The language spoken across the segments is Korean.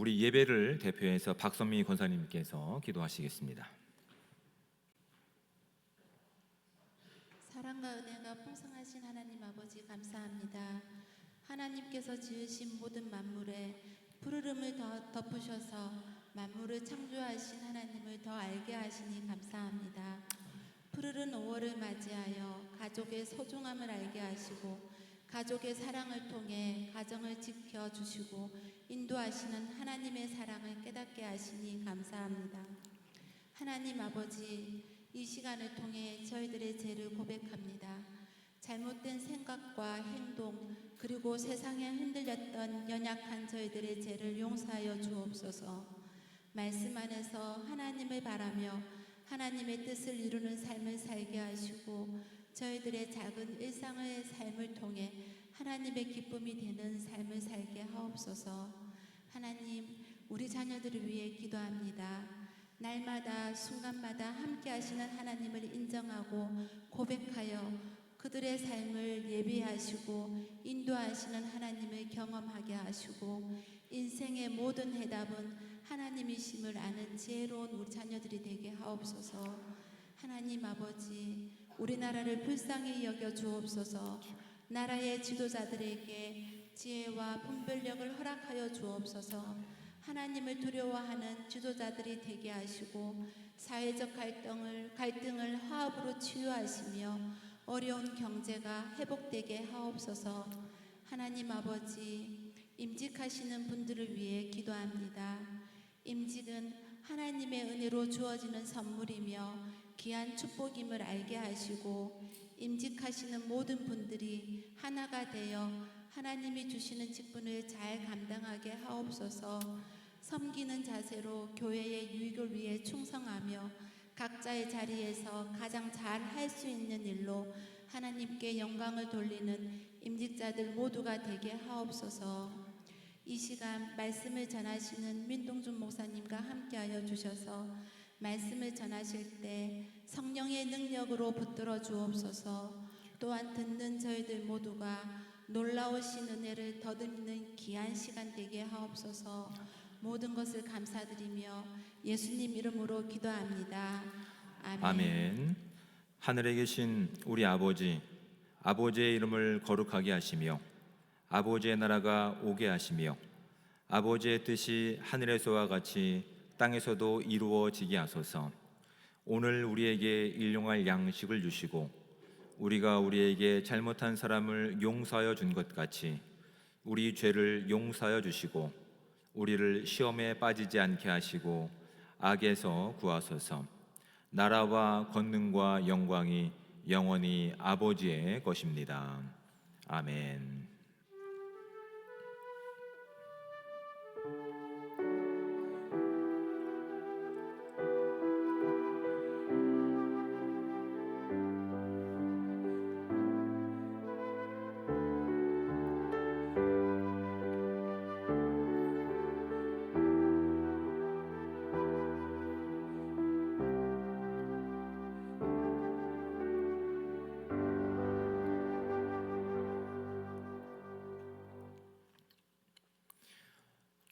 우리 예배를 대표해서 박선미 권사님께서 기도하시겠습니다. 사랑과 은혜가 풍성하신 하나님 아버지 감사합니다. 하나님께서 지으신 모든 만물에 푸르름을 덮으셔서 만물을 창조하신 하나님을 더 알게 하시니 감사합니다. 푸르른 5월을 맞이하여 가족의 소중함을 알게 하시고 가족의 사랑을 통해 가정을 지켜주시고 인도하시는 하나님의 사랑을 깨닫게 하시니 감사합니다. 하나님 아버지, 이 시간을 통해 저희들의 죄를 고백합니다. 잘못된 생각과 행동 그리고 세상에 흔들렸던 연약한 저희들의 죄를 용서하여 주옵소서. 말씀 안에서 하나님을 바라며 하나님의 뜻을 이루는 삶을 살게 하시고 저희들의 작은 일상의 삶을 통해 하나님의 기쁨이 되는 삶을 살게 하옵소서. 하나님, 우리 자녀들을 위해 기도합니다. 날마다 순간마다 함께 하시는 하나님을 인정하고 고백하여 그들의 삶을 예비하시고 인도하시는 하나님을 경험하게 하시고 인생의 모든 해답은 하나님이심을 아는 지혜로운 우리 자녀들이 되게 하옵소서. 하나님 아버지, 우리나라를 불쌍히 여겨 주옵소서. 나라의 지도자들에게 지혜와 분별력을 허락하여 주옵소서. 하나님을 두려워하는 지도자들이 되게 하시고 사회적 갈등을 화합으로 치유하시며 어려운 경제가 회복되게 하옵소서. 하나님 아버지, 임직하시는 분들을 위해 기도합니다. 임직은 하나님의 은혜로 주어지는 선물이며 귀한 축복임을 알게 하시고 임직하시는 모든 분들이 하나가 되어 하나님이 주시는 직분을 잘 감당하게 하옵소서. 섬기는 자세로 교회의 유익을 위해 충성하며 각자의 자리에서 가장 잘 할 수 있는 일로 하나님께 영광을 돌리는 임직자들 모두가 되게 하옵소서. 이 시간 말씀을 전하시는 민동준 목사님과 함께하여 주셔서 말씀을 전하실 때 성령의 능력으로 붙들어 주옵소서. 또한 듣는 저희들 모두가 놀라우신 은혜를 더듬는 귀한 시간 되게 하옵소서. 모든 것을 감사드리며 예수님 이름으로 기도합니다. 아멘. 아멘. 하늘에 계신 우리 아버지, 아버지의 이름을 거룩하게 하시며 아버지의 나라가 오게 하시며 아버지의 뜻이 하늘에서와 같이 땅에서도 이루어지게 하소서. 오늘 우리에게 일용할 양식을 주시고 우리가 우리에게 잘못한 사람을 용서하여 준 것 같이 우리 죄를 용서하여 주시고 우리를 시험에 빠지지 않게 하시고 악에서 구하소서. 나라와 권능과 영광이 영원히 아버지의 것입니다. 아멘.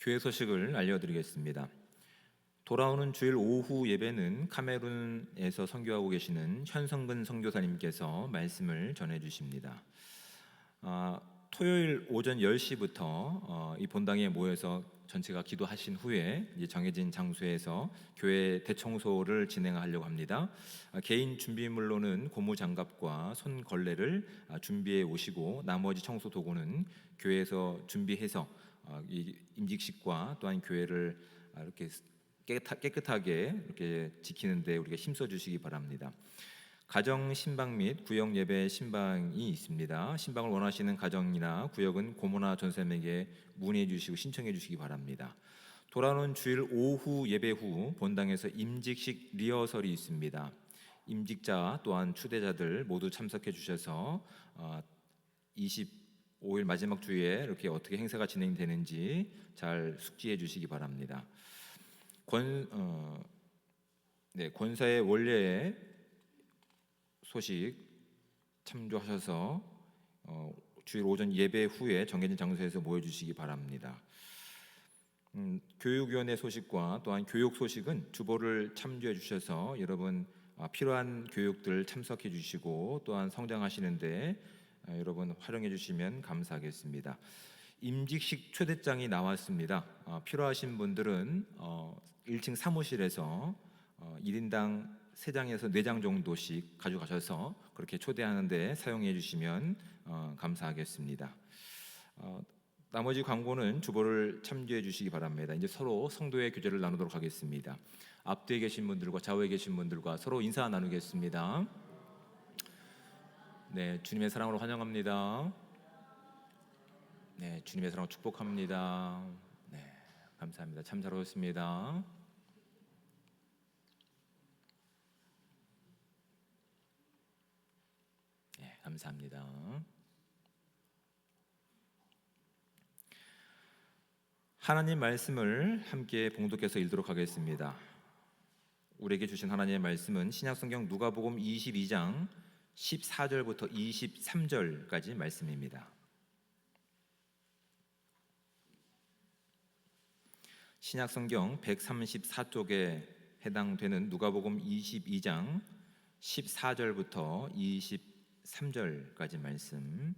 교회 소식을 알려드리겠습니다. 돌아오는 주일 오후 예배는 카메룬에서 선교하고 계시는 현성근 선교사님께서 말씀을 전해주십니다. 토요일 오전 10시부터 이 본당에 모여서 전체가 기도하신 후에 이제 정해진 장소에서 교회 대청소를 진행하려고 합니다. 개인 준비물로는 고무장갑과 손걸레를 준비해 오시고 나머지 청소 도구는 교회에서 준비해서 이 임직식과 또한 교회를 이렇게 깨끗하게 이렇게 지키는데 우리가 힘써 주시기 바랍니다. 가정 신방 및 구역 예배 신방이 있습니다. 신방을 원하시는 가정이나 구역은 고모나 전쌤에게 문의해 주시고 신청해 주시기 바랍니다. 돌아오는 주일 오후 예배 후 본당에서 임직식 리허설이 있습니다. 임직자 또한 추대자들 모두 참석해 주셔서 25일 마지막 주에 이렇게 어떻게 행사가 진행되는지 잘 숙지해 주시기 바랍니다. 권사의 원래의 소식 참조하셔서 주일 오전 예배 후에 정해진 장소에서 모여주시기 바랍니다. 교육위원회 소식과 또한 교육 소식은 주보를 참조해 주셔서 여러분 필요한 교육들 참석해 주시고 또한 성장하시는데 여러분 활용해 주시면 감사하겠습니다. 임직식 초대장이 나왔습니다. 필요하신 분들은 1층 사무실에서 1인당 3장에서 4장 정도씩 가져가셔서 그렇게 초대하는데 사용해 주시면 감사하겠습니다. 나머지 광고는 주보를 참조해 주시기 바랍니다. 이제 서로 성도의 교제를 나누도록 하겠습니다. 앞뒤에 계신 분들과 좌우에 계신 분들과 서로 인사 나누겠습니다. 네, 주님의 사랑으로 환영합니다. 네, 주님의 사랑으로 축복합니다. 네, 감사합니다. 참 잘 오셨습니다. 네, 감사합니다. 하나님 말씀을 함께 봉독해서 읽도록 하겠습니다. 우리에게 주신 하나님의 말씀은 신약성경 누가복음 22장 14절부터 23절까지 말씀입니다. 신약성경 134쪽에 해당되는 누가복음 22장 14절부터 23절까지 말씀,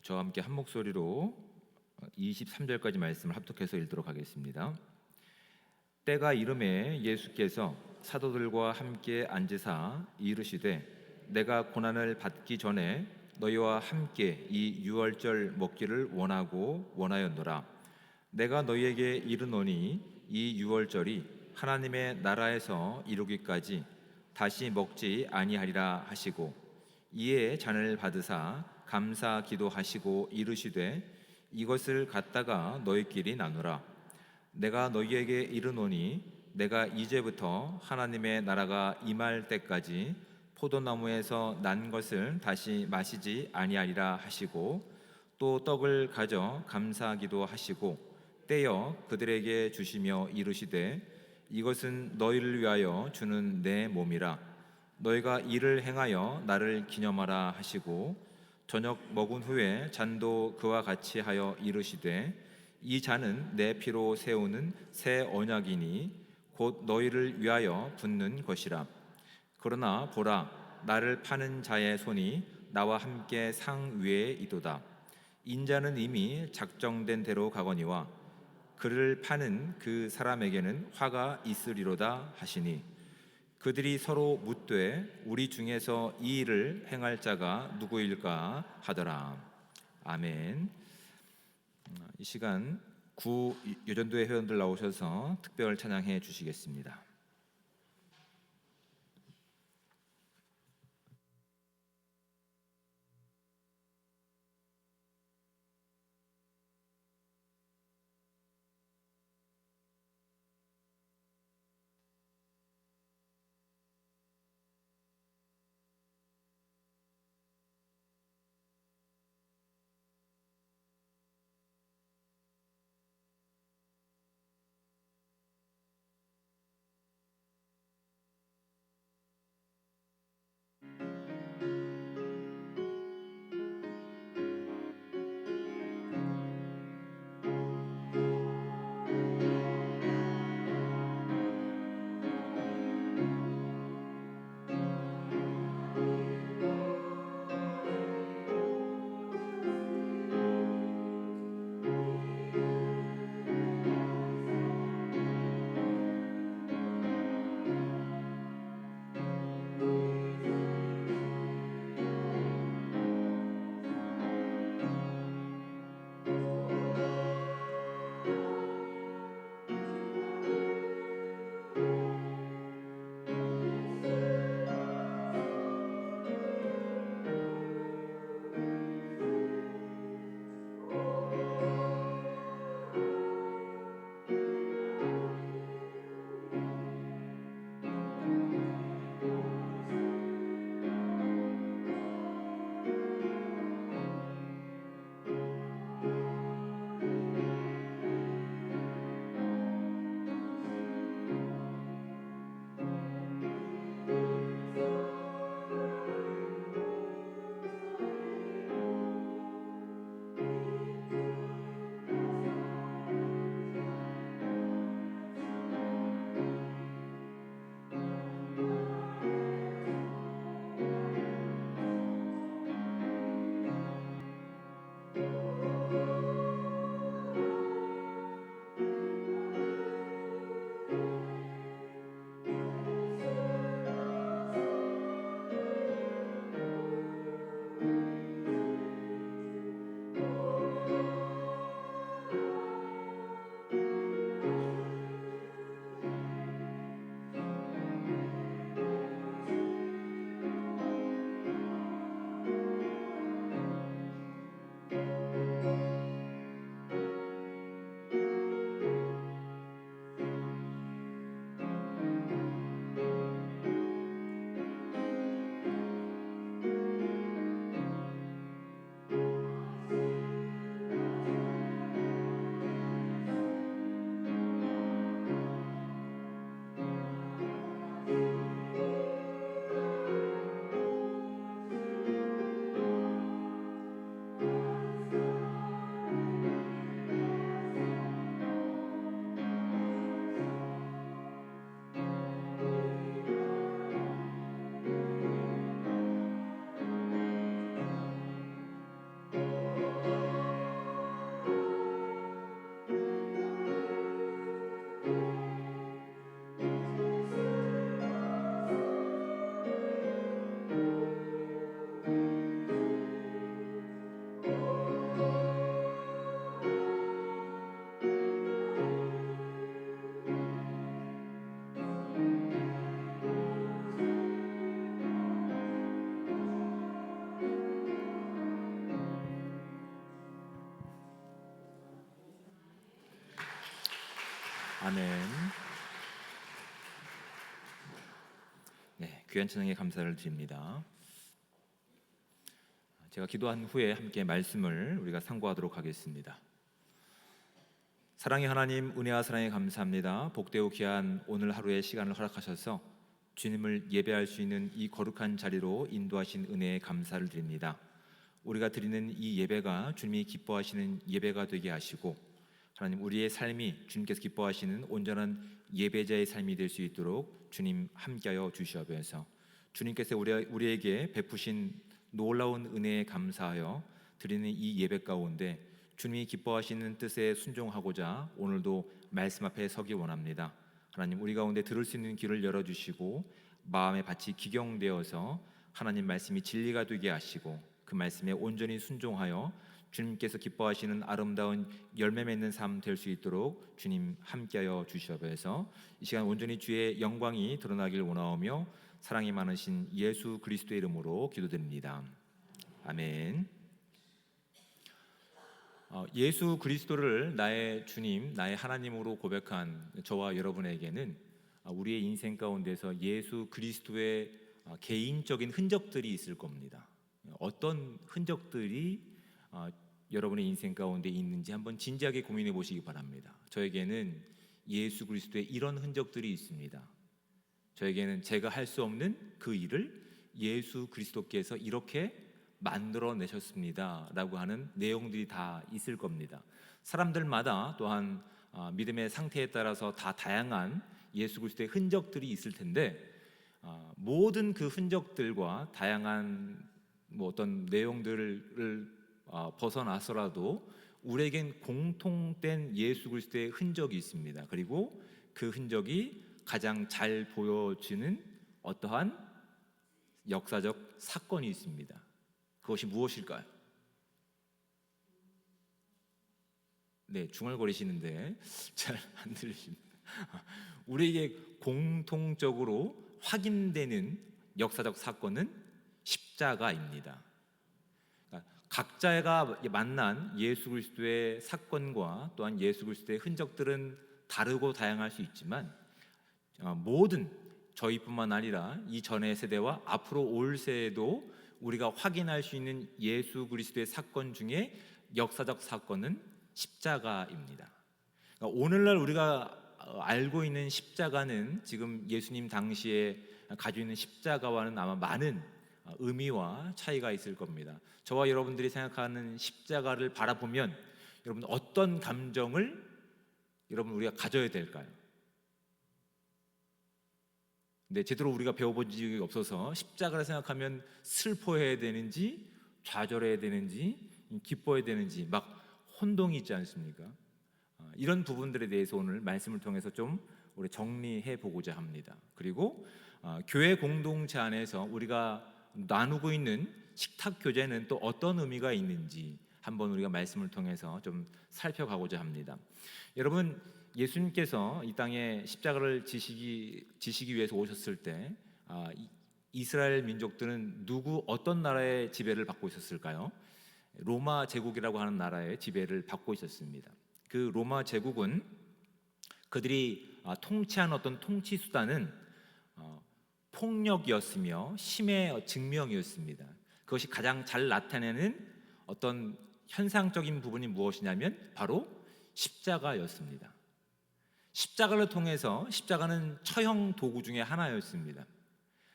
저와 함께 한 목소리로 23절까지 말씀을 합독해서 읽도록 하겠습니다. 때가 이름에 예수께서 사도들과 함께 앉으사 이르시되 내가 고난을 받기 전에 너희와 함께 이 유월절 먹기를 원하였노라. 내가 너희에게 이르노니 이 유월절이 하나님의 나라에서 이루기까지 다시 먹지 아니하리라 하시고 이에 잔을 받으사 감사 기도하시고 이르시되 이것을 갖다가 너희끼리 나누라. 내가 너희에게 이르노니 내가 이제부터 하나님의 나라가 임할 때까지 포도나무에서 난 것을 다시 마시지 아니하리라 하시고 또 떡을 가져 감사 기도하시고 떼어 그들에게 주시며 이르시되 이것은 너희를 위하여 주는 내 몸이라. 너희가 이를 행하여 나를 기념하라 하시고 저녁 먹은 후에 잔도 그와 같이 하여 이르시되 이 잔은 내 피로 세우는 새 언약이니 곧 너희를 위하여 붓는 것이라. 그러나 보라, 나를 파는 자의 손이 나와 함께 상 위에 이도다. 인자는 이미 작정된 대로 가거니와 그를 파는 그 사람에게는 화가 있으리로다 하시니 그들이 서로 묻되 우리 중에서 이 일을 행할 자가 누구일까 하더라. 아멘. 이 시간 구 여전도회 회원들 나오셔서 특별 찬양해 주시겠습니다. 아멘. 네, 귀한 찬양에 감사를 드립니다. 제가 기도한 후에 함께 말씀을 우리가 상고하도록 하겠습니다. 사랑의 하나님, 은혜와 사랑에 감사합니다. 복되고 귀한 오늘 하루의 시간을 허락하셔서 주님을 예배할 수 있는 이 거룩한 자리로 인도하신 은혜에 감사를 드립니다. 우리가 드리는 이 예배가 주님이 기뻐하시는 예배가 되게 하시고, 하나님, 우리의 삶이 주님께서 기뻐하시는 온전한 예배자의 삶이 될 수 있도록 주님 함께하여 주시옵소서. 주님께서 우리에게 베푸신 놀라운 은혜에 감사하여 드리는 이 예배 가운데 주님이 기뻐하시는 뜻에 순종하고자 오늘도 말씀 앞에 서기 원합니다. 하나님, 우리 가운데 들을 수 있는 길을 열어주시고 마음의 밭이 기경되어서 하나님 말씀이 진리가 되게 하시고 그 말씀에 온전히 순종하여 주님께서 기뻐하시는 아름다운 열매 맺는 삶 될 수 있도록 주님 함께하여 주시옵소서. 이 시간 온전히 주의 영광이 드러나길 원하오며 사랑이 많으신 예수 그리스도의 이름으로 기도드립니다. 아멘. 예수 그리스도를 나의 주님, 나의 하나님으로 고백한 저와 여러분에게는 우리의 인생 가운데서 예수 그리스도의 개인적인 흔적들이 있을 겁니다. 어떤 흔적들이 여러분의 인생 가운데 있는지 한번 진지하게 고민해 보시기 바랍니다. 저에게는 예수 그리스도의 이런 흔적들이 있습니다. 저에게는 제가 할 수 없는 그 일을 예수 그리스도께서 이렇게 만들어내셨습니다 라고 하는 내용들이 다 있을 겁니다. 사람들마다 또한 믿음의 상태에 따라서 다 다양한 예수 그리스도의 흔적들이 있을 텐데, 모든 그 흔적들과 다양한 어떤 내용들을 벗어나서라도 우리에겐 공통된 예수 그리스도의 흔적이 있습니다. 그리고 그 흔적이 가장 잘 보여지는 어떠한 역사적 사건이 있습니다. 그것이 무엇일까요? 네, 중얼거리시는데 잘 안 들리십니다. 우리에게 공통적으로 확인되는 역사적 사건은 십자가입니다. 각자가 만난 예수 그리스도의 사건과 또한 예수 그리스도의 흔적들은 다르고 다양할 수 있지만, 모든 저희뿐만 아니라 이전의 세대와 앞으로 올 세대도 우리가 확인할 수 있는 예수 그리스도의 사건 중에 역사적 사건은 십자가입니다. 오늘날 우리가 알고 있는 십자가는 지금 예수님 당시에 가지고 있는 십자가와는 아마 많은 의미와 차이가 있을 겁니다. 저와 여러분들이 생각하는 십자가를 바라보면 여러분 어떤 감정을 우리가 가져야 될까요? 근데 제대로 우리가 배워본 적이 없어서 십자가를 생각하면 슬퍼해야 되는지 좌절해야 되는지 기뻐해야 되는지 막 혼동이 있지 않습니까? 이런 부분들에 대해서 오늘 말씀을 통해서 좀 우리 정리해 보고자 합니다. 그리고 교회 공동체 안에서 우리가 나누고 있는 식탁 교제는 또 어떤 의미가 있는지 한번 우리가 말씀을 통해서 좀 살펴가고자 합니다. 여러분, 예수님께서 이 땅에 십자가를 지시기 위해서 오셨을 때 이스라엘 민족들은 어떤 나라의 지배를 받고 있었을까요? 로마 제국이라고 하는 나라의 지배를 받고 있었습니다. 그 로마 제국은 그들이 통치한 어떤 통치 수단은 폭력이었으며 힘의 증명이었습니다. 그것이 가장 잘 나타내는 어떤 현상적인 부분이 무엇이냐면 바로 십자가였습니다. 십자가를 통해서, 십자가는 처형 도구 중에 하나였습니다.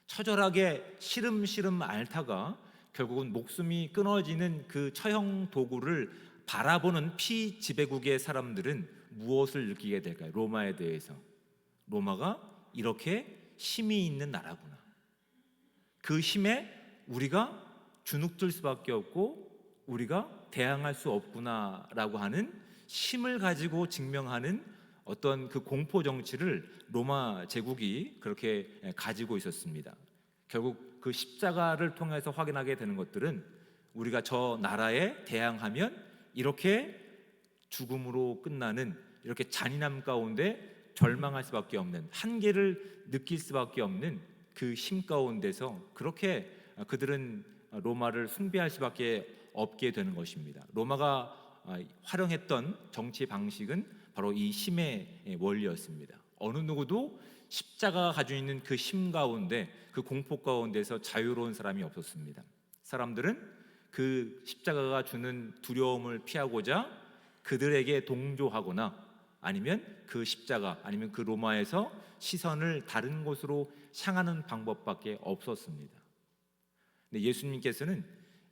처절하게 시름시름 앓다가 결국은 목숨이 끊어지는 그 처형 도구를 바라보는 피지배국의 사람들은 무엇을 느끼게 될까요? 로마에 대해서. 로마가 이렇게 힘이 있는 나라구나. 그 힘에 우리가 주눅들 수밖에 없고 우리가 대항할 수 없구나라고 하는 힘을 가지고 증명하는 어떤 그 공포 정치를 로마 제국이 그렇게 가지고 있었습니다. 결국 그 십자가를 통해서 확인하게 되는 것들은 우리가 저 나라에 대항하면 이렇게 죽음으로 끝나는, 이렇게 잔인함 가운데 절망할 수밖에 없는, 한계를 느낄 수밖에 없는 그 힘 가운데서 그렇게 그들은 로마를 숭배할 수밖에 없게 되는 것입니다. 로마가 활용했던 정치 방식은 바로 이 힘의 원리였습니다. 어느 누구도 십자가가 가지고 있는 그 힘 가운데, 그 공포 가운데서 자유로운 사람이 없었습니다. 사람들은 그 십자가가 주는 두려움을 피하고자 그들에게 동조하거나 아니면 그 십자가, 아니면 그 로마에서 시선을 다른 곳으로 향하는 방법밖에 없었습니다. 근데 예수님께서는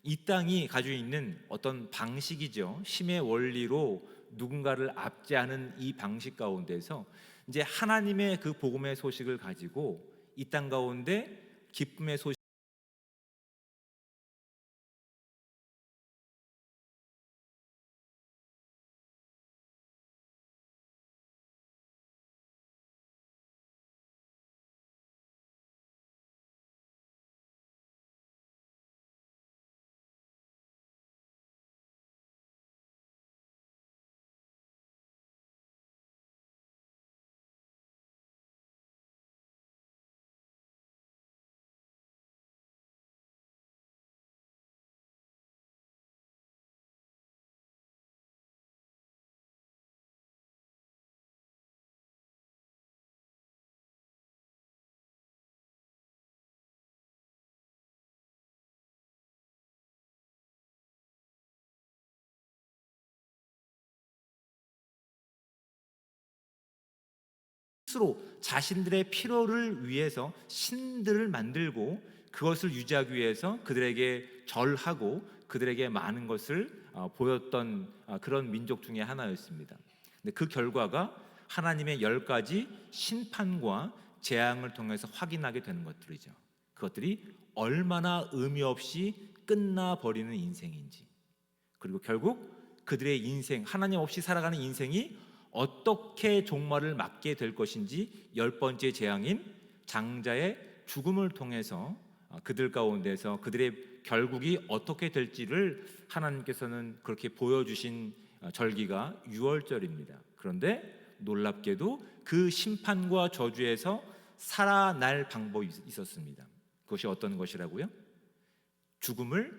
이 땅이 가지고 있는 어떤 방식이죠, 힘의 원리로 누군가를 압제하는 이 방식 가운데서 이제 하나님의 그 복음의 소식을 가지고 이 땅 가운데 기쁨의 소식, 스스로 자신들의 필요를 위해서 신들을 만들고 그것을 유지하기 위해서 그들에게 절하고 그들에게 많은 것을 보였던 그런 민족 중에 하나였습니다. 근데 그 결과가 하나님의 10가지 심판과 재앙을 통해서 확인하게 되는 것들이죠. 그것들이 얼마나 의미 없이 끝나버리는 인생인지, 그리고 결국 그들의 인생, 하나님 없이 살아가는 인생이 어떻게 종말을 맞게 될 것인지, 10번째 재앙인 장자의 죽음을 통해서 그들 가운데서 그들의 결국이 어떻게 될지를 하나님께서는 그렇게 보여주신 절기가 유월절입니다. 그런데 놀랍게도 그 심판과 저주에서 살아날 방법이 있었습니다. 그것이 어떤 것이라고요? 죽음을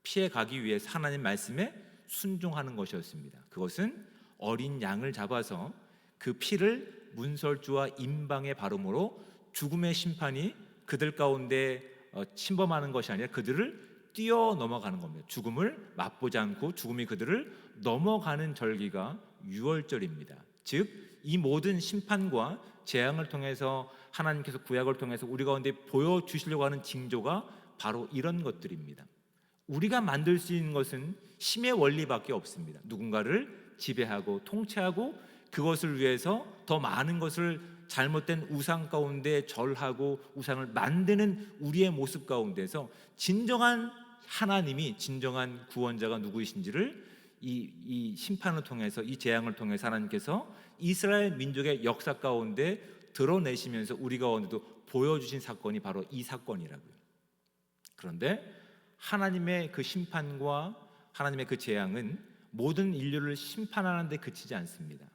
피해가기 위해서 하나님 말씀에 순종하는 것이었습니다. 그것은 어린 양을 잡아서 그 피를 문설주와 임방에 바름으로 죽음의 심판이 그들 가운데 침범하는 것이 아니라 그들을 뛰어넘어가는 겁니다. 죽음을 맛보지 않고 죽음이 그들을 넘어가는 절기가 유월절입니다. 즉 이 모든 심판과 재앙을 통해서 하나님께서 구약을 통해서 우리 가운데 보여주시려고 하는 징조가 바로 이런 것들입니다. 우리가 만들 수 있는 것은 힘의 원리밖에 없습니다. 누군가를 지배하고 통치하고 그것을 위해서 더 많은 것을 잘못된 우상 가운데 절하고 우상을 만드는 우리의 모습 가운데서 진정한 하나님이, 진정한 구원자가 누구이신지를 이 심판을 통해서, 이 재앙을 통해서 하나님께서 이스라엘 민족의 역사 가운데 드러내시면서 우리 가운데도 보여주신 사건이 바로 이 사건이라고요. 그런데 하나님의 그 심판과 하나님의 그 재앙은 모든 인류를 심판하는 데 그치지 않습니다.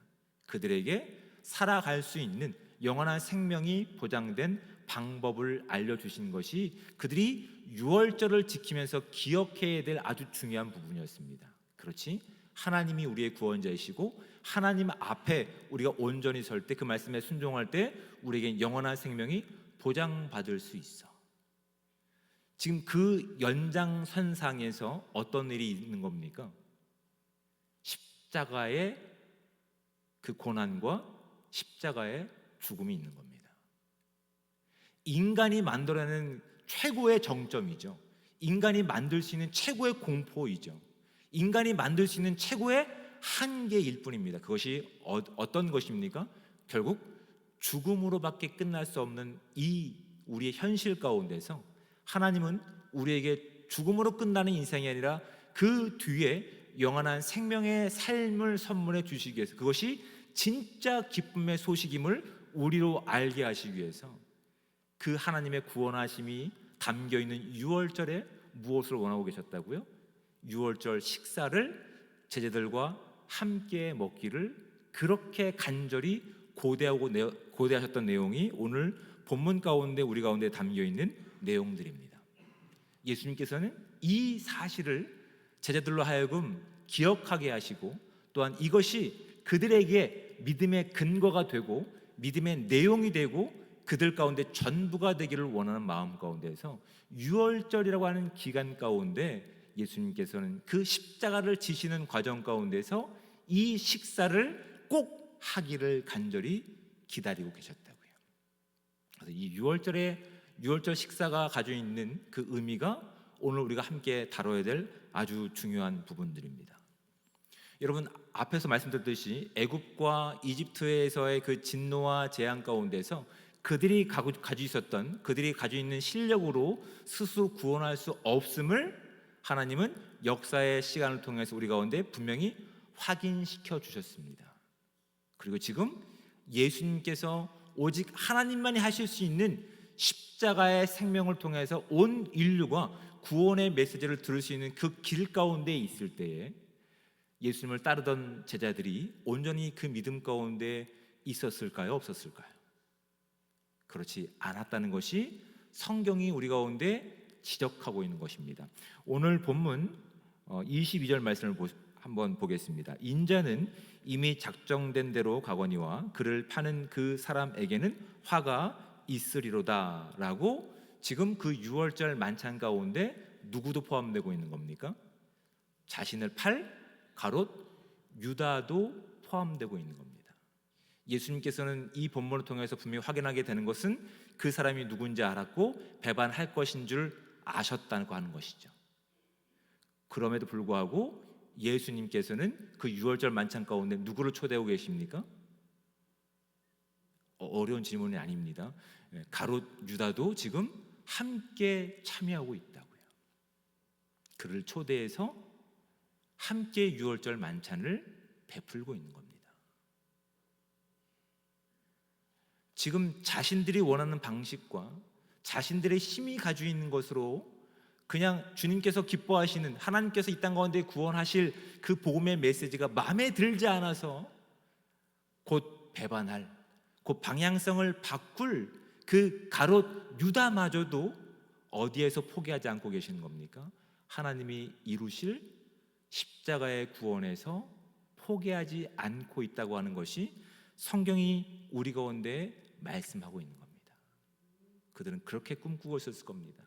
그들에게 살아갈 수 있는 영원한 생명이 보장된 방법을 알려주신 것이 그들이 유월절을 지키면서 기억해야 될 아주 중요한 부분이었습니다. 그렇지? 하나님이 우리의 구원자이시고 하나님 앞에 우리가 온전히 설 때, 그 말씀에 순종할 때 우리에게 영원한 생명이 보장받을 수 있어. 지금 그 연장선상에서 어떤 일이 있는 겁니까? 십자가의 그 고난과 십자가의 죽음이 있는 겁니다. 인간이 만들어내는 최고의 정점이죠. 인간이 만들 수 있는 최고의 공포이죠. 인간이 만들 수 있는 최고의 한계일 뿐입니다. 그것이 어떤 것입니까? 결국 죽음으로밖에 끝날 수 없는 이 우리의 현실 가운데서 하나님은 우리에게 죽음으로 끝나는 인생이 아니라 그 뒤에 영원한 생명의 삶을 선물해 주시기 위해서, 그것이 진짜 기쁨의 소식임을 우리로 알게 하시기 위해서 그 하나님의 구원하심이 담겨있는 유월절에 무엇을 원하고 계셨다고요? 유월절 식사를 제자들과 함께 먹기를 그렇게 간절히 고대하셨던 내용이 오늘 본문 가운데 우리 가운데 담겨있는 내용들입니다. 예수님께서는 이 사실을 제자들로 하여금 기억하게 하시고 또한 이것이 그들에게 믿음의 근거가 되고 믿음의 내용이 되고 그들 가운데 전부가 되기를 원하는 마음 가운데서 유월절이라고 하는 기간 가운데 예수님께서는 그 십자가를 지시는 과정 가운데서 이 식사를 꼭 하기를 간절히 기다리고 계셨다고요. 그래서 이 유월절 식사가 가지고 있는 그 의미가 오늘 우리가 함께 다뤄야 될 아주 중요한 부분들입니다. 여러분, 앞에서 말씀드렸듯이 애굽과 이집트에서의 그 진노와 재앙 가운데서 그들이 가지고 있는 실력으로 스스로 구원할 수 없음을 하나님은 역사의 시간을 통해서 우리 가운데 분명히 확인시켜 주셨습니다. 그리고 지금 예수님께서 오직 하나님만이 하실 수 있는 십자가의 생명을 통해서 온 인류가 구원의 메시지를 들을 수 있는 그 길 가운데 있을 때에 예수님을 따르던 제자들이 온전히 그 믿음 가운데 있었을까요? 없었을까요? 그렇지 않았다는 것이 성경이 우리 가운데 지적하고 있는 것입니다. 오늘 본문 22절 말씀을 한번 보겠습니다. 인자는 이미 작정된 대로 가거니와 그를 파는 그 사람에게는 화가 있으리로다 라고 지금 그 유월절 만찬 가운데 누구도 포함되고 있는 겁니까? 자신을 팔 가롯 유다도 포함되고 있는 겁니다. 예수님께서는 이 본문을 통해서 분명히 확인하게 되는 것은 그 사람이 누군지 알았고 배반할 것인 줄 아셨다고 하는 것이죠. 그럼에도 불구하고 예수님께서는 그 유월절 만찬 가운데 누구를 초대하고 계십니까? 어려운 질문이 아닙니다. 가롯 유다도 지금 함께 참여하고 있다고요. 그를 초대해서 함께 유월절 만찬을 베풀고 있는 겁니다. 지금 자신들이 원하는 방식과 자신들의 힘이 가지고 있는 것으로 그냥 주님께서 기뻐하시는 하나님께서 이 땅 가운데 구원하실 그 복음의 메시지가 마음에 들지 않아서 곧 배반할, 곧 방향성을 바꿀 그 가롯 유다마저도 어디에서 포기하지 않고 계시는 겁니까? 하나님이 이루실 십자가의 구원에서 포기하지 않고 있다고 하는 것이 성경이 우리 가운데 말씀하고 있는 겁니다. 그들은 그렇게 꿈꾸고 있었을 겁니다.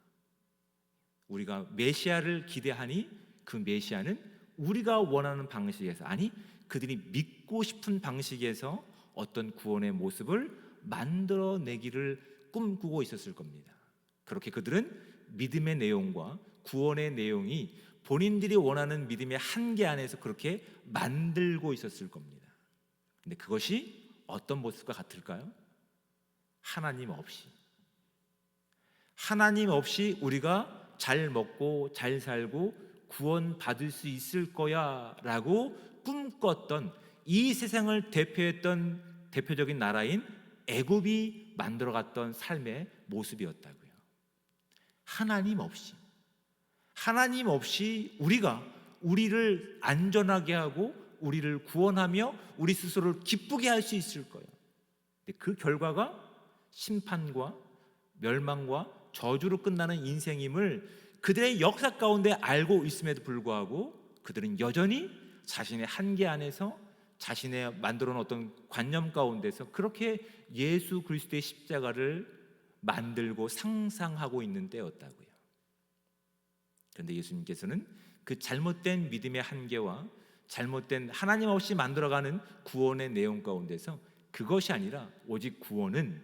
우리가 메시아를 기대하니 그 메시아는 우리가 원하는 방식에서, 아니 그들이 믿고 싶은 방식에서 어떤 구원의 모습을 만들어내기를 꿈꾸고 있었을 겁니다. 그렇게 그들은 믿음의 내용과 구원의 내용이 본인들이 원하는 믿음의 한계 안에서 그렇게 만들고 있었을 겁니다. 근데 그것이 어떤 모습과 같을까요? 하나님 없이 우리가 잘 먹고 잘 살고 구원 받을 수 있을 거야 라고 꿈꿨던, 이 세상을 대표했던 대표적인 나라인 애굽이 만들어갔던 삶의 모습이었다고요. 하나님 없이 우리를 안전하게 하고 우리를 구원하며 우리 스스로를 기쁘게 할 수 있을 거예요. 근데 그 결과가 심판과 멸망과 저주로 끝나는 인생임을 그들의 역사 가운데 알고 있음에도 불구하고 그들은 여전히 자신의 한계 안에서 자신의 만들어 놓은 어떤 관념 가운데서 그렇게 예수 그리스도의 십자가를 만들고 상상하고 있는 때였다고요. 그런데 예수님께서는 그 잘못된 믿음의 한계와 잘못된 하나님 없이 만들어가는 구원의 내용 가운데서 그것이 아니라 오직 구원은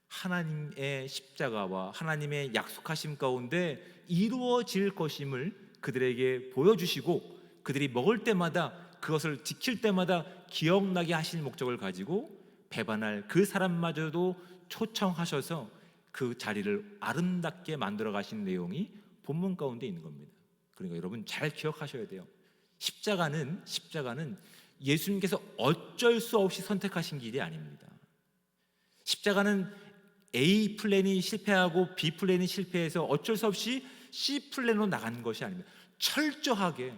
하나님의 십자가와 하나님의 약속하심 가운데 이루어질 것임을 그들에게 보여주시고 그들이 먹을 때마다 그것을 지킬 때마다 기억나게 하실 목적을 가지고 배반할 그 사람마저도 초청하셔서 그 자리를 아름답게 만들어 가신 내용이 본문 가운데 있는 겁니다. 그러니까 여러분 잘 기억하셔야 돼요. 십자가는 예수님께서 어쩔 수 없이 선택하신 길이 아닙니다. 십자가는 A 플랜이 실패하고 B 플랜이 실패해서 어쩔 수 없이 C 플랜으로 나간 것이 아닙니다. 철저하게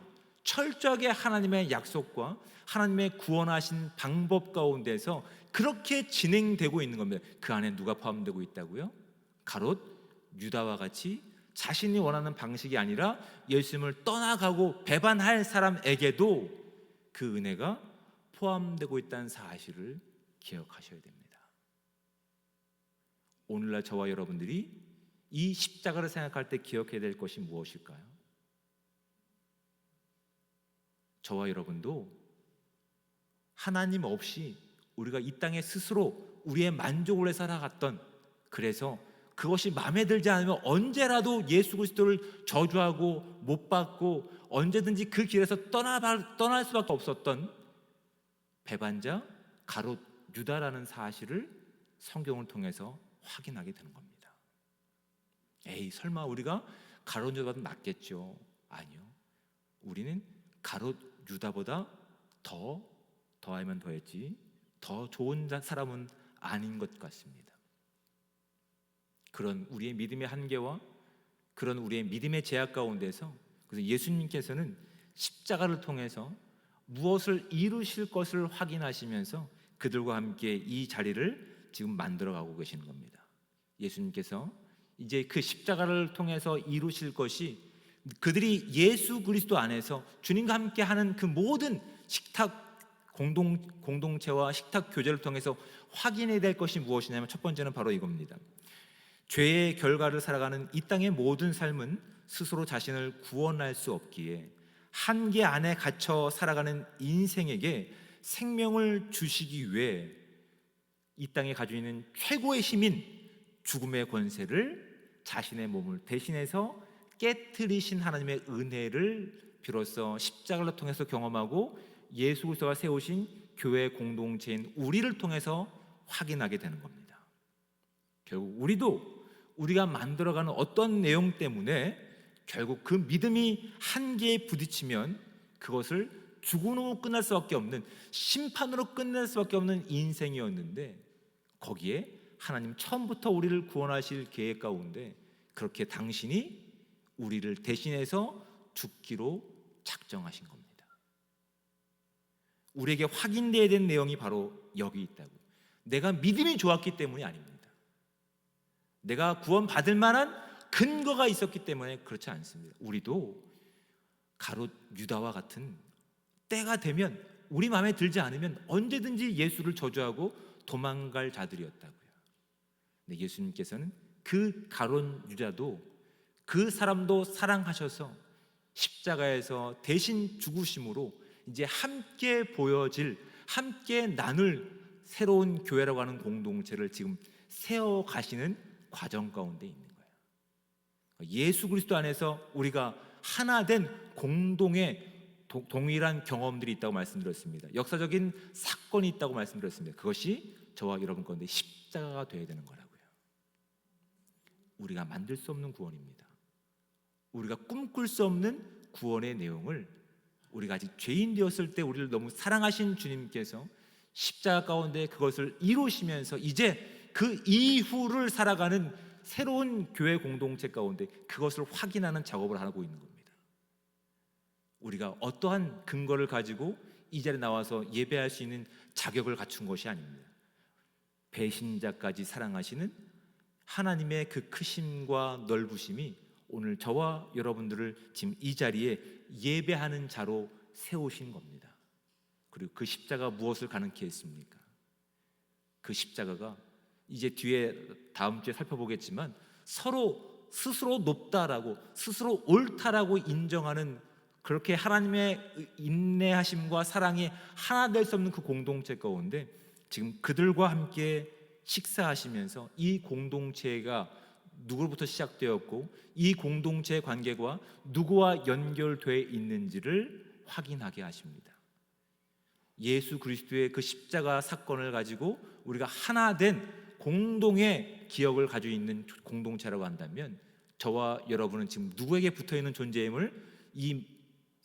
하나님의 약속과 하나님의 구원하신 방법 가운데서 그렇게 진행되고 있는 겁니다. 그 안에 누가 포함되고 있다고요? 가롯 유다와 같이 자신이 원하는 방식이 아니라 예수님을 떠나가고 배반할 사람에게도 그 은혜가 포함되고 있다는 사실을 기억하셔야 됩니다. 오늘날 저와 여러분들이 이 십자가를 생각할 때 기억해야 될 것이 무엇일까요? 저와 여러분도 하나님 없이 우리가 이 땅에 스스로 우리의 만족을 위해 살아갔던, 그래서 그것이 마음에 들지 않으면 언제라도 예수 그리스도를 저주하고 못 받고 언제든지 그 길에서 떠날 수밖에 없었던 배반자 가롯 유다라는 사실을 성경을 통해서 확인하게 되는 겁니다. 에이, 설마 우리가 가롯 유다보다 낫겠죠? 아니요. 우리는 가롯 유다보다 더하면 더했지 더 좋은 사람은 아닌 것 같습니다. 그런 우리의 믿음의 한계와 그런 우리의 믿음의 제약 가운데서, 그래서 예수님께서는 십자가를 통해서 무엇을 이루실 것을 확인하시면서 그들과 함께 이 자리를 지금 만들어가고 계시는 겁니다. 예수님께서 이제 그 십자가를 통해서 이루실 것이 그들이 예수 그리스도 안에서 주님과 함께 하는 그 모든 식탁 공동체와 식탁 교제를 통해서 확인해야 될 것이 무엇이냐면, 첫 번째는 바로 이겁니다. 죄의 결과를 살아가는 이 땅의 모든 삶은 스스로 자신을 구원할 수 없기에 한계 안에 갇혀 살아가는 인생에게 생명을 주시기 위해 이 땅에 가지고 있는 최고의 힘인 죽음의 권세를 자신의 몸을 대신해서 깨트리신 하나님의 은혜를 비로소 십자가를 통해서 경험하고 예수 그리스도가 세우신 교회 공동체인 우리를 통해서 확인하게 되는 겁니다. 결국 우리가 만들어가는 어떤 내용 때문에 결국 그 믿음이 한계에 부딪히면 그것을 죽음으로 끝날 수밖에 없는, 심판으로 끝낼 수밖에 없는 인생이었는데, 거기에 하나님 처음부터 우리를 구원하실 계획 가운데 그렇게 당신이 우리를 대신해서 죽기로 작정하신 겁니다. 우리에게 확인되어야 되는 내용이 바로 여기 있다고. 내가 믿음이 좋았기 때문이 아닙니다. 내가 구원받을 만한 근거가 있었기 때문에 그렇지 않습니다. 우리도 가롯 유다와 같은 때가 되면 우리 마음에 들지 않으면 언제든지 예수를 저주하고 도망갈 자들이었다고요. 근데 예수님께서는 그 가롯 유다도, 그 사람도 사랑하셔서 십자가에서 대신 죽으심으로 이제 함께 보여질, 함께 나눌 새로운 교회라고 하는 공동체를 지금 세워가시는 과정 가운데 있는 거예요. 예수 그리스도 안에서 우리가 하나 된 공동의 동일한 경험들이 있다고 말씀드렸습니다. 역사적인 사건이 있다고 말씀드렸습니다. 그것이 저와 여러분 가운데 십자가가 되어야 되는 거라고요. 우리가 만들 수 없는 구원입니다. 우리가 꿈꿀 수 없는 구원의 내용을 우리가 아직 죄인 되었을 때 우리를 너무 사랑하신 주님께서 십자가 가운데 그것을 이루시면서 이제 그 이후를 살아가는 새로운 교회 공동체 가운데 그것을 확인하는 작업을 하고 있는 겁니다. 우리가 어떠한 근거를 가지고 이 자리에 나와서 예배할 수 있는 자격을 갖춘 것이 아닙니다. 배신자까지 사랑하시는 하나님의 그 크심과 넓으심이 오늘 저와 여러분들을 지금 이 자리에 예배하는 자로 세우신 겁니다. 그리고 그 십자가 무엇을 가능케 했습니까? 그 십자가가 이제 뒤에 다음 주에 살펴보겠지만 서로 스스로 높다라고, 스스로 옳다라고 인정하는, 그렇게 하나님의 인내하심과 사랑이 하나 될 수 없는 그 공동체 가운데 지금 그들과 함께 식사하시면서 이 공동체가 누구로부터 시작되었고 이 공동체의 관계가 누구와 연결되어 있는지를 확인하게 하십니다. 예수 그리스도의 그 십자가 사건을 가지고 우리가 하나 된 공동의 기억을 가지고 있는 공동체라고 한다면 저와 여러분은 지금 누구에게 붙어있는 존재임을 이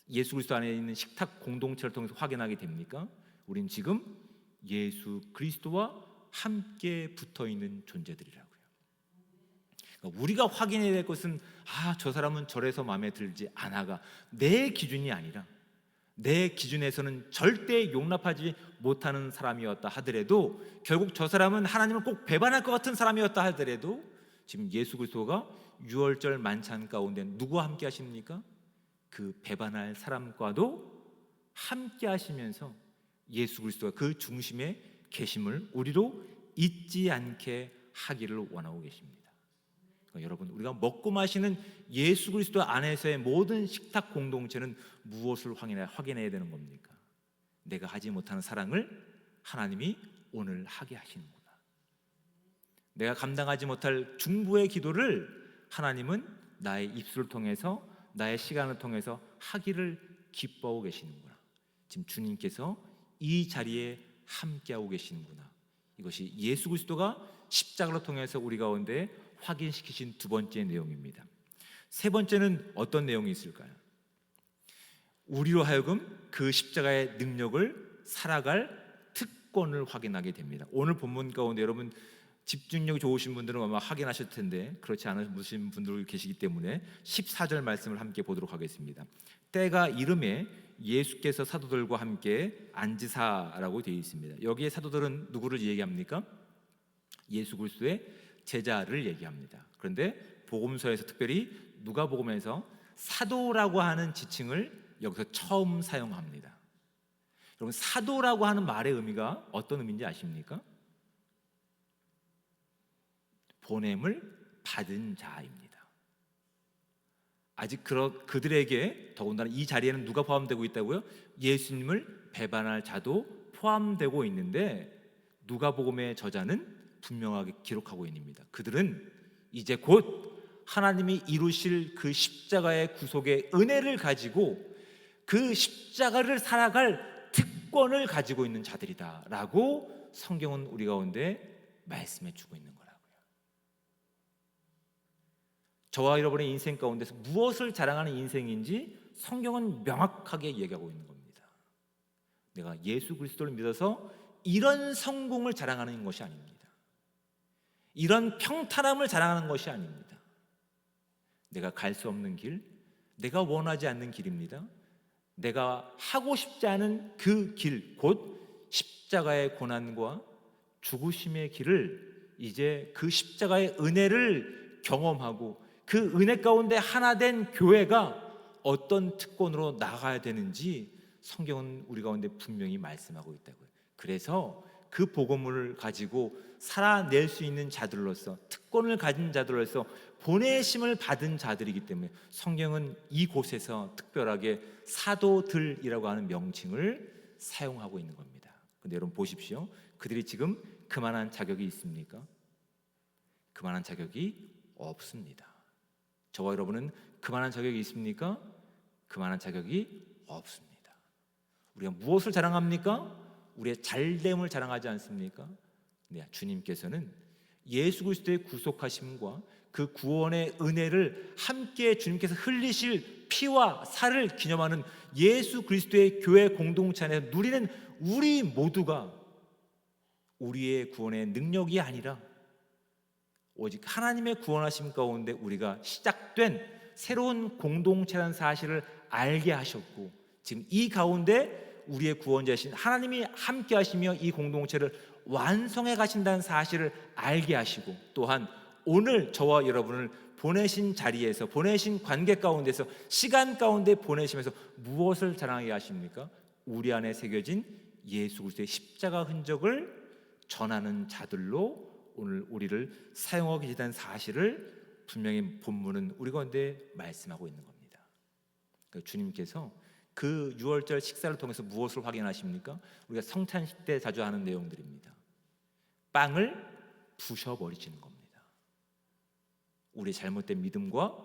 예수 그리스도 안에 있는 식탁 공동체를 통해서 확인하게 됩니까? 우린 지금 예수 그리스도와 함께 붙어있는 존재들이라고요. 그러니까 우리가 확인해야 될 것은 저 사람은 저래서 마음에 들지 않아가 내 기준이 아니라, 내 기준에서는 절대 용납하지 못하는 사람이었다 하더라도, 결국 저 사람은 하나님을 꼭 배반할 것 같은 사람이었다 하더라도 지금 예수 그리스도가 유월절 만찬 가운데 누구와 함께 하십니까? 그 배반할 사람과도 함께 하시면서 예수 그리스도가 그 중심에 계심을 우리로 잊지 않게 하기를 원하고 계십니다. 그러니까 여러분, 우리가 먹고 마시는 예수 그리스도 안에서의 모든 식탁 공동체는 무엇을 확인해야 되는 겁니까? 내가 하지 못하는 사랑을 하나님이 오늘 하게 하시는구나. 내가 감당하지 못할 중보의 기도를 하나님은 나의 입술을 통해서, 나의 시간을 통해서 하기를 기뻐하고 계시는구나. 지금 주님께서 이 자리에 함께하고 계시는구나. 이것이 예수 그리스도가 십자가를 통해서 우리 가운데 확인시키신 두 번째 내용입니다. 세 번째는 어떤 내용이 있을까요? 우리로 하여금 그 십자가의 능력을 살아갈 특권을 확인하게 됩니다. 오늘 본문 가운데 여러분 집중력이 좋으신 분들은 아마 확인하실 텐데 그렇지 않으신 분들 계시기 때문에 14절 말씀을 함께 보도록 하겠습니다. 때가 이름에 예수께서 사도들과 함께 앉으사라고 되어 있습니다. 여기에 사도들은 누구를 얘기합니까? 예수 그리스도의 제자를 얘기합니다. 그런데 복음서에서 특별히 누가복음에서 사도라고 하는 지칭을 여기서 처음 사용합니다. 여러분, 사도라고 하는 말의 의미가 어떤 의미인지 아십니까? 보냄을 받은 자입니다. 아직 그들에게 더군다나 이 자리에는 누가 포함되고 있다고요? 예수님을 배반할 자도 포함되고 있는데 누가복음의 저자는 분명하게 기록하고 있습니다. 그들은 이제 곧 하나님이 이루실 그 십자가의 구속의 은혜를 가지고 그 십자가를 살아갈 특권을 가지고 있는 자들이다라고 성경은 우리 가운데 말씀해 주고 있는 거라고요. 저와 여러분의 인생 가운데서 무엇을 자랑하는 인생인지 성경은 명확하게 얘기하고 있는 겁니다. 내가 예수 그리스도를 믿어서 이런 성공을 자랑하는 것이 아닙니다. 이런 평탄함을 자랑하는 것이 아닙니다. 내가 갈 수 없는 길, 내가 원하지 않는 길입니다. 내가 하고 싶지 않은 그 길, 곧 십자가의 고난과 죽으심의 길을 이제 그 십자가의 은혜를 경험하고 그 은혜 가운데 하나 된 교회가 어떤 특권으로 나가야 되는지 성경은 우리 가운데 분명히 말씀하고 있다고요. 그래서 그 복음을 가지고 살아낼 수 있는 자들로서, 특권을 가진 자들로서 보내심을 받은 자들이기 때문에 성경은 이곳에서 특별하게 사도들이라고 하는 명칭을 사용하고 있는 겁니다. 그런데 여러분 보십시오. 그들이 지금 그만한 자격이 있습니까? 그만한 자격이 없습니다. 저와 여러분은 그만한 자격이 있습니까? 그만한 자격이 없습니다. 우리가 무엇을 자랑합니까? 우리의 잘됨을 자랑하지 않습니까? 네, 주님께서는 예수 그리스도의 구속하심과 그 구원의 은혜를 함께 주님께서 흘리실 피와 살을 기념하는 예수 그리스도의 교회 공동체 안에서 누리는 우리 모두가 우리의 구원의 능력이 아니라 오직 하나님의 구원하심 가운데 우리가 시작된 새로운 공동체라는 사실을 알게 하셨고, 지금 이 가운데 우리의 구원자이신 하나님이 함께 하시며 이 공동체를 완성해 가신다는 사실을 알게 하시고, 또한 오늘 저와 여러분을 보내신 자리에서, 보내신 관계 가운데서, 시간 가운데 보내시면서 무엇을 자랑하게 하십니까? 우리 안에 새겨진 예수 그리스도의 십자가 흔적을 전하는 자들로 오늘 우리를 사용하게 되는 사실을 분명히 본문은 우리 가운데 말씀하고 있는 겁니다. 그러니까 주님께서 그 유월절 식사를 통해서 무엇을 확인하십니까? 우리가 성찬식 때 자주 하는 내용들입니다. 빵을 부셔버리시는 겁니다. 우리의 잘못된 믿음과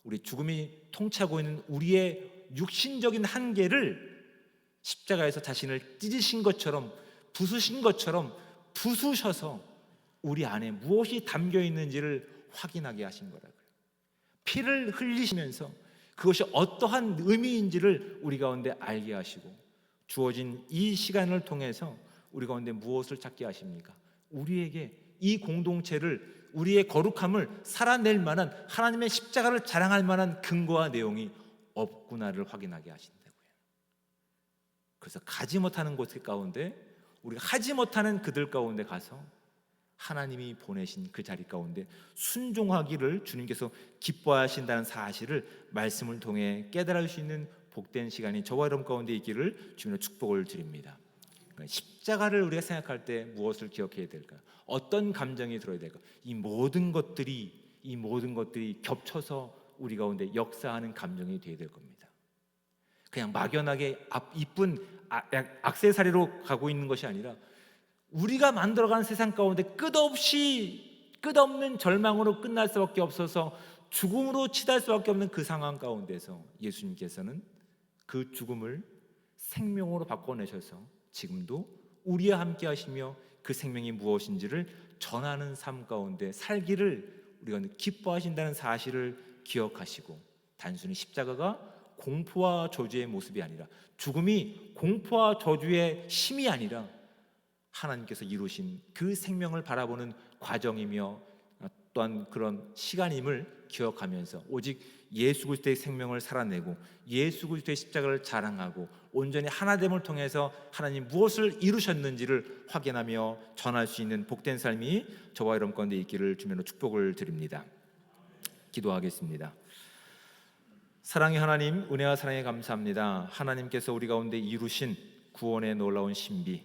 우리 죽음이 통치하고 있는 우리의 육신적인 한계를 십자가에서 자신을 찢으신 것처럼, 부수신 것처럼 부수셔서 우리 안에 무엇이 담겨 있는지를 확인하게 하신 거라고요. 피를 흘리시면서 그것이 어떠한 의미인지를 우리 가운데 알게 하시고, 주어진 이 시간을 통해서 우리 가운데 무엇을 찾게 하십니까? 우리에게 이 공동체를, 우리의 거룩함을 살아낼 만한, 하나님의 십자가를 자랑할 만한 근거와 내용이 없구나를 확인하게 하신다고요. 그래서 가지 못하는 곳 가운데, 우리가 하지 못하는 그들 가운데 가서 하나님이 보내신 그 자리 가운데 순종하기를 주님께서 기뻐하신다는 사실을 말씀을 통해 깨달을 수 있는 복된 시간이 저와 여러분 가운데 있기를 주님의 축복을 드립니다. 그러니까 십자가를 우리가 생각할 때 무엇을 기억해야 될까요? 어떤 감정이 들어야 될까요? 이 모든 것들이 겹쳐서 우리 가운데 역사하는 감정이 되어야 될 겁니다. 그냥 막연하게 이쁜 액세서리로 가고 있는 것이 아니라 우리가 만들어가는 세상 가운데 끝없는 절망으로 끝날 수밖에 없어서 죽음으로 치달 수밖에 없는 그 상황 가운데서 예수님께서는 그 죽음을 생명으로 바꿔내셔서 지금도 우리와 함께 하시며 그 생명이 무엇인지를 전하는 삶 가운데 살기를 우리가 기뻐하신다는 사실을 기억하시고, 단순히 십자가가 공포와 저주의 모습이 아니라, 죽음이 공포와 저주의 힘이 아니라 하나님께서 이루신 그 생명을 바라보는 과정이며 또한 그런 시간임을 기억하면서 오직 예수 그리스도의 생명을 살아내고 예수 그리스도의 십자가를 자랑하고 온전히 하나됨을 통해서 하나님 무엇을 이루셨는지를 확인하며 전할 수 있는 복된 삶이 저와 여러분 가운데 있기를 주님으로 축복을 드립니다. 기도하겠습니다. 사랑의 하나님, 은혜와 사랑에 감사합니다. 하나님께서 우리 가운데 이루신 구원의 놀라운 신비,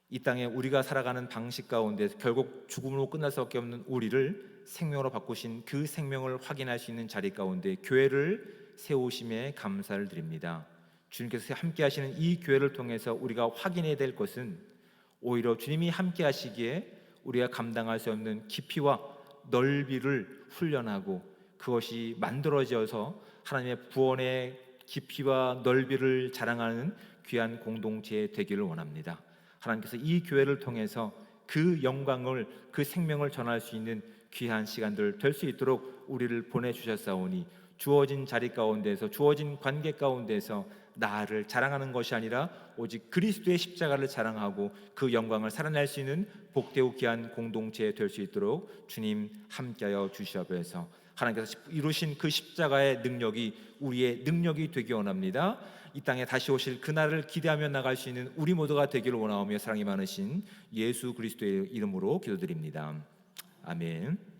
이 땅에 우리가 살아가는 방식 가운데 결국 죽음으로 끝날 수밖에 없는 우리를 생명으로 바꾸신 그 생명을 확인할 수 있는 자리 가운데 교회를 세우심에 감사를 드립니다. 주님께서 함께 하시는 이 교회를 통해서 우리가 확인해야 될 것은 오히려 주님이 함께 하시기에 우리가 감당할 수 없는 깊이와 넓이를 훈련하고 그것이 만들어져서 하나님의 구원의 깊이와 넓이를 자랑하는 귀한 공동체 되기를 원합니다. 하나님께서 이 교회를 통해서 그 영광을, 그 생명을 전할 수 있는 귀한 시간들 될 수 있도록 우리를 보내주셨사오니 주어진 자리 가운데서, 주어진 관계 가운데서 나를 자랑하는 것이 아니라 오직 그리스도의 십자가를 자랑하고 그 영광을 살아낼 수 있는 복되고 귀한 공동체 될 수 있도록 주님 함께하여 주시옵소서. 하나님께서 이루신 그 십자가의 능력이 우리의 능력이 되기 원합니다. 이 땅에 다시 오실 그날을 기대하며 나갈 수 있는 우리 모두가 되기를 원하오며 사랑이 많으신 예수 그리스도의 이름으로 기도드립니다. 아멘.